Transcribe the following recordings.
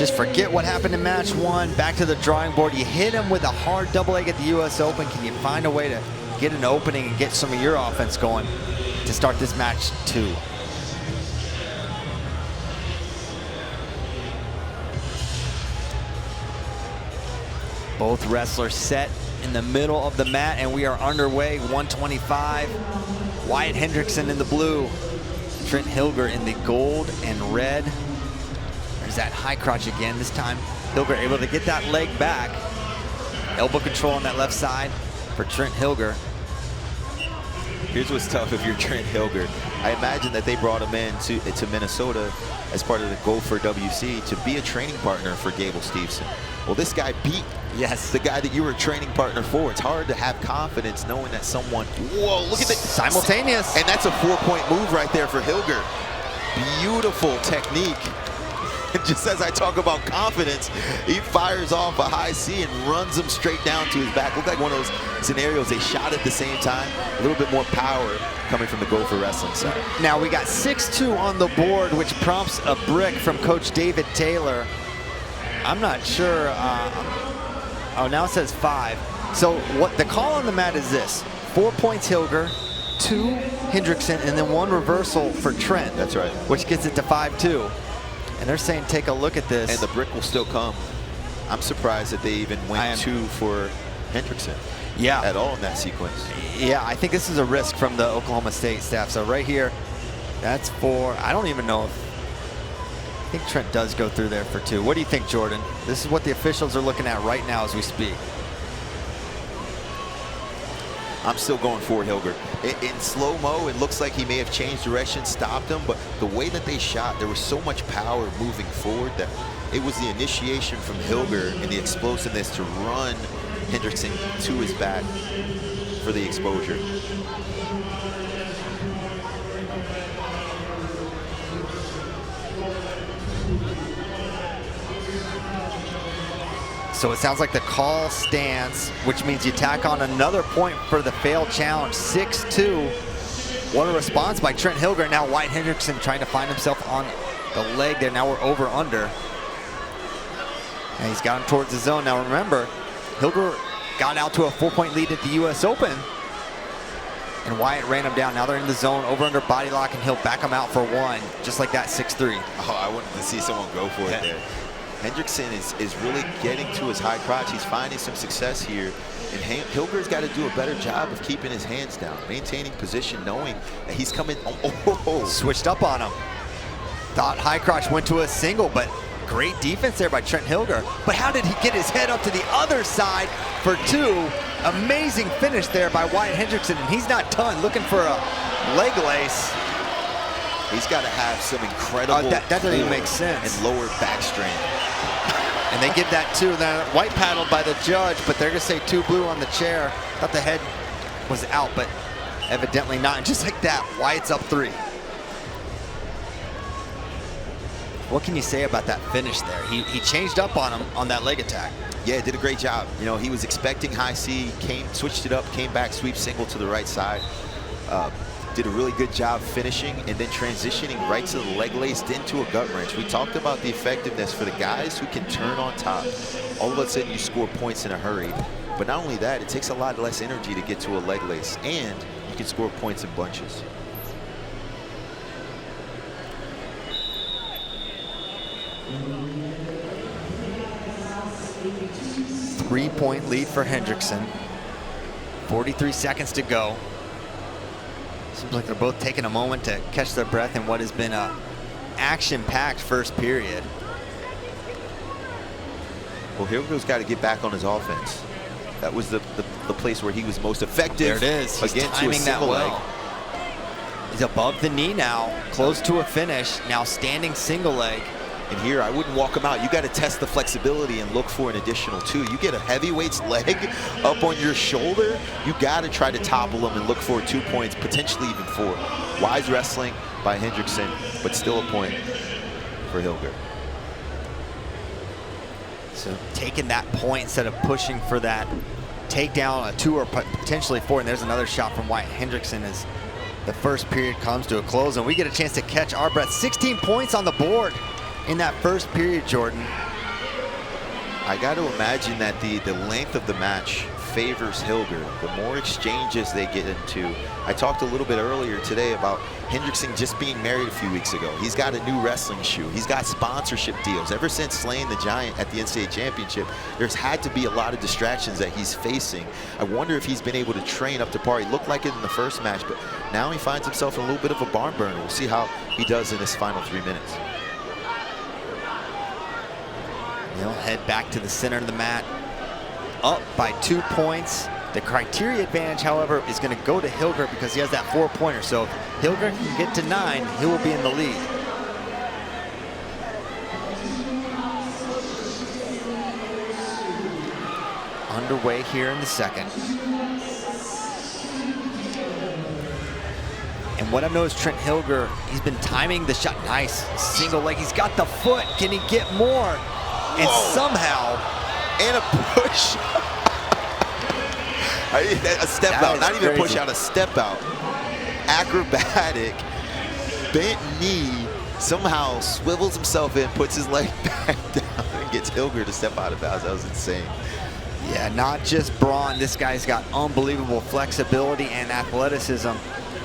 just forget what happened in match 1, back to the drawing board. You hit him with a hard double leg at the US Open. Can you find a way to get an opening and get some of your offense going to start this match 2? Both wrestlers set in the middle of the mat, and we are underway. 125. Wyatt Hendrickson in the blue. Trent Hillger in the gold and red. There's that high crotch again. This time, Hillger able to get that leg back. Elbow control on that left side for Trent Hillger. Here's what's tough if you're Trent Hillger. I imagine that they brought him in to Minnesota as part of the Gopher WC to be a training partner for Gable Steveson. Well, this guy beat the guy that you were a training partner for. It's hard to have confidence knowing that someone, whoa, look at that. Simultaneous. And that's a 4-point move right there for Hillger. Beautiful technique. Just as I talk about confidence, he fires off a high C and runs him straight down to his back. Looked like one of those scenarios they shot at the same time. A little bit more power coming from the Gopher wrestling side. Now we got 6-2 on the board, which prompts a brick from Coach David Taylor. I'm not sure. Oh, now it says 5. So what the call on the mat is this: 4 points Hillger, 2 Hendrickson, and then 1 reversal for Trent. That's right. Which gets it to 5-2. And they're saying, take a look at this. And the brick will still come. I'm surprised that they even went 2 for Hendrickson. Yeah. At all in that sequence. Yeah, I think this is a risk from the Oklahoma State staff. So right here, that's for, I don't even know if, I think Trent does go through there for 2. What do you think, Jordan? This is what the officials are looking at right now as we speak. I'm still going for Hillger. In slow-mo, it looks like he may have changed direction, stopped him, but the way that they shot, there was so much power moving forward that it was the initiation from Hillger and the explosiveness to run Hendrickson to his back for the exposure. So it sounds like the call stands, which means you tack on another point for the failed challenge. 6-2. What a response by Trent Hillger. Now Wyatt Hendrickson trying to find himself on the leg there. Now we're over under. And he's got him towards the zone. Now remember, Hillger got out to a 4-point lead at the US Open. And Wyatt ran him down. Now they're in the zone, over under body lock, and he'll back him out for 1. Just like that, 6-3. Oh, I wanted to see someone go for it there. Hendrickson is really getting to his high crotch. He's finding some success here. And Hillger's got to do a better job of keeping his hands down, maintaining position, knowing that he's coming. Switched up on him. Thought high crotch went to a single, but great defense there by Trent Hillger. But how did he get his head up to the other side for 2? Amazing finish there by Wyatt Hendrickson, and he's not done. Looking for a leg lace. He's got to have some incredible that doesn't even make sense. And lower back strain. And they give that 2. Now white paddled by the judge, but they're gonna say 2 blue on the chair. Thought the head was out, but evidently not. And just like that, Wyatt's up 3. What can you say about that finish there? He changed up on him on that leg attack. Yeah, did a great job. You know, he was expecting high C, switched it up, came back, sweep single to the right side. Did a really good job finishing and then transitioning right to the leg lace into a gut wrench. We talked about the effectiveness for the guys who can turn on top. All of a sudden you score points in a hurry. But not only that, it takes a lot less energy to get to a leg lace, and you can score points in bunches. Three-point lead for Hendrickson. 43 seconds to go. Seems like they're both taking a moment to catch their breath in what has been a action-packed first period. Well, Hillger's got to get back on his offense. That was the place where he was most effective. There it is. He's against timing that well. leg. He's above the knee now, close to a finish. Now standing single leg. And here, I wouldn't walk him out. You got to test the flexibility and look for an additional 2. You get a heavyweight's leg up on your shoulder, you got to try to topple him and look for 2 points, potentially even 4. Wise wrestling by Hendrickson, but still a point for Hillger. So taking that point instead of pushing for that takedown, a 2 or potentially 4. And there's another shot from Wyatt Hendrickson as the first period comes to a close, and we get a chance to catch our breath. 16 points on the board in that first period, Jordan. I got to imagine that the length of the match favors Hillger. The more exchanges they get into. I talked a little bit earlier today about Hendrickson just being married a few weeks ago. He's got a new wrestling shoe. He's got sponsorship deals. Ever since slaying the Giant at the NCAA Championship, there's had to be a lot of distractions that he's facing. I wonder if he's been able to train up to par. He looked like it in the first match, but now he finds himself in a little bit of a barn burner. We'll see how he does in his final 3 minutes. He'll head back to the center of the mat, up by 2 points. The criteria advantage, however, is going to go to Hillger because he has that 4-pointer. So if Hillger can get to 9, he will be in the lead. Underway here in the second. And what I've noticed, Trent Hillger, he's been timing the shot. Nice single leg. He's got the foot. Can he get more? And somehow, and a push. A step out, not even a push out, a step out. Acrobatic, bent knee, somehow swivels himself in, puts his leg back down, and gets Hillger to step out of bounds. That was insane. Yeah, not just brawn. This guy's got unbelievable flexibility and athleticism,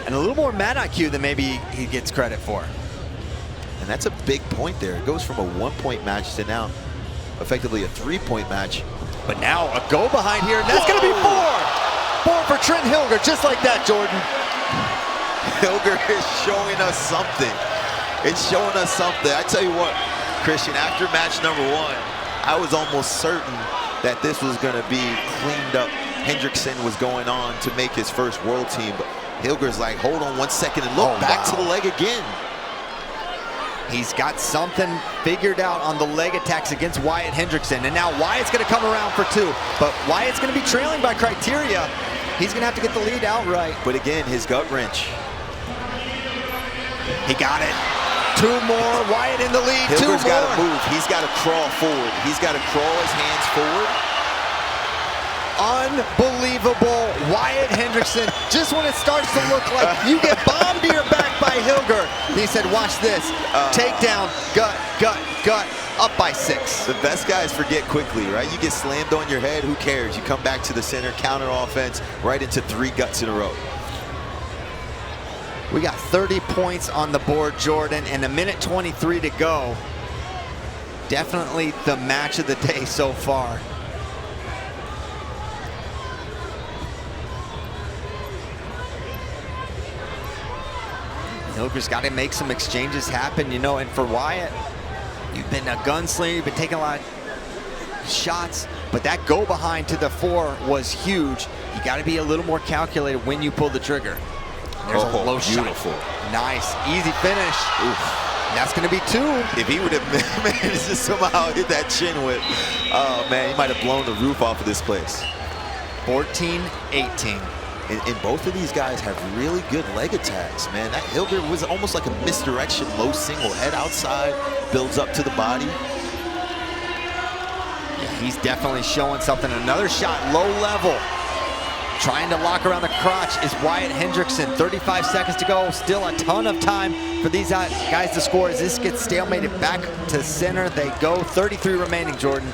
and a little more mat IQ than maybe he gets credit for. And that's a big point there. It goes from a 1-point match to now effectively a 3-point match. But now a go behind here, and that's going to be 4. 4 for Trent Hillger, just like that, Jordan. Hillger is showing us something. It's showing us something. I tell you what, Christian, after match number 1, I was almost certain that this was going to be cleaned up. Hendrickson was going on to make his first world team, but Hilger's like, hold on 1 second and look back to the leg again. He's got something figured out on the leg attacks against Wyatt Hendrickson. And now Wyatt's going to come around for 2. But Wyatt's going to be trailing by criteria. He's going to have to get the lead outright. But again, his gut wrench. He got it. 2 more. Wyatt in the lead. Hilger's 2 more. got to move. He's got to crawl forward. He's got to crawl his hands forward. Unbelievable. Wyatt Hendrickson, just when it starts to look like you get bombed to your back by Hillger, he said, watch this. Takedown, gut, gut, gut, up by 6. The best guys forget quickly, right? You get slammed on your head, who cares? You come back to the center, counter offense, right into 3 guts in a row. We got 30 points on the board, Jordan, and 1:23 to go. Definitely the match of the day so far. Hillger's got to make some exchanges happen, you know, and for Wyatt, you've been a gunslinger, you've been taking a lot of shots, but that go behind to the 4 was huge. You got to be a little more calculated when you pull the trigger. There's a low beautiful shot. Nice, easy finish. Oof. That's going to be 2. If he would have managed to somehow hit that chin whip, oh man, he might have blown the roof off of this place. 14-18. And both of these guys have really good leg attacks, man. That Hillger was almost like a misdirection, low single, head outside, builds up to the body. Yeah, he's definitely showing something. Another shot, low level. Trying to lock around the crotch is Wyatt Hendrickson. 35 seconds to go. Still a ton of time for these guys to score as this gets stalemated back to center. They go. 33 remaining, Jordan.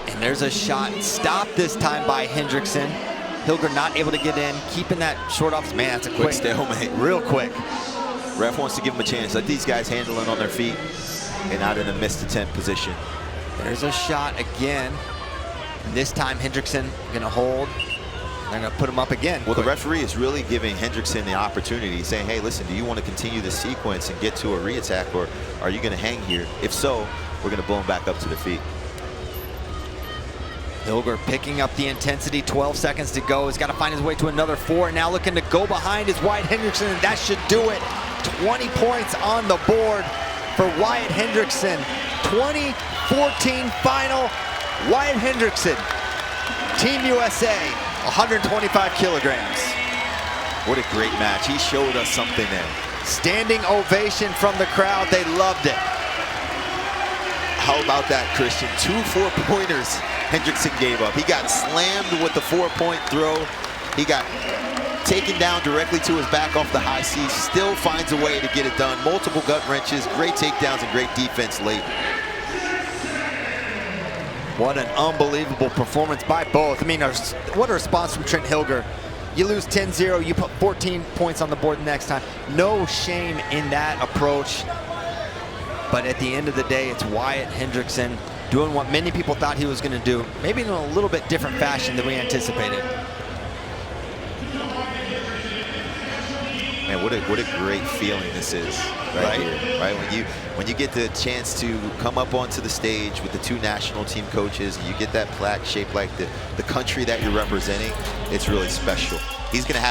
And there's a shot stopped this time by Hendrickson. Hillger not able to get in, keeping that short off. Man, that's a quick stalemate. Real quick. Ref wants to give him a chance. Let these guys handle it on their feet and not in a missed attempt position. There's a shot again. This time Hendrickson gonna hold. They're gonna put him up again. Well, the referee is really giving Hendrickson the opportunity, saying, hey, listen, do you want to continue the sequence and get to a re-attack, or are you gonna hang here? If so, we're gonna blow him back up to the feet. Hillger picking up the intensity, 12 seconds to go. He's got to find his way to another 4. Now looking to go behind is Wyatt Hendrickson, and that should do it. 20 points on the board for Wyatt Hendrickson. 2014 final, Wyatt Hendrickson, Team USA, 125 kilograms. What a great match. He showed us something there. Standing ovation from the crowd. They loved it. How about that, Christian? 2 4-pointers Hendrickson gave up. He got slammed with the 4-point throw. He got taken down directly to his back off the high C, still finds a way to get it done. Multiple gut wrenches, great takedowns, and great defense late. What an unbelievable performance by both. I mean, what a response from Trent Hillger. You lose 10-0, you put 14 points on the board the next time. No shame in that approach. But at the end of the day, it's Wyatt Hendrickson doing what many people thought he was going to do, maybe in a little bit different fashion than we anticipated. Man, what a great feeling this is right here, right? When you get the chance to come up onto the stage with the two national team coaches, and you get that plaque shaped like the country that you're representing, it's really special. He's going to have